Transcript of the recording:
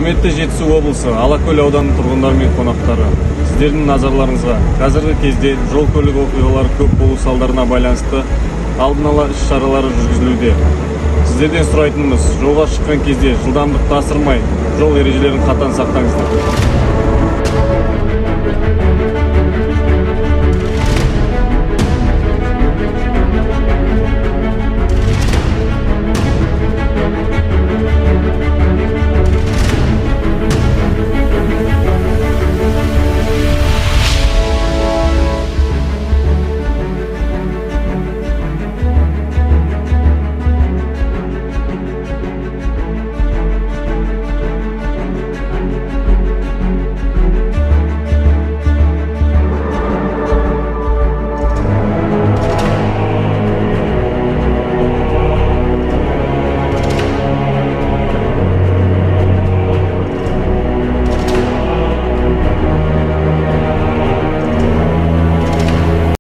Құрметті Жетісу облысы Алакөл ауданының тұрғындары мен қонақтары, сіздердің назарларыңызға қазіргі кезде жол көлік оқиғалары көп болу салдарына байланысты алдын ала іс-шаралары жүргізілуде. Сіздерден сұрайтынымыз, жолға шыққан кезде жылдамдықты асырмай, жол ережелерін қатаң сақтаңыздар.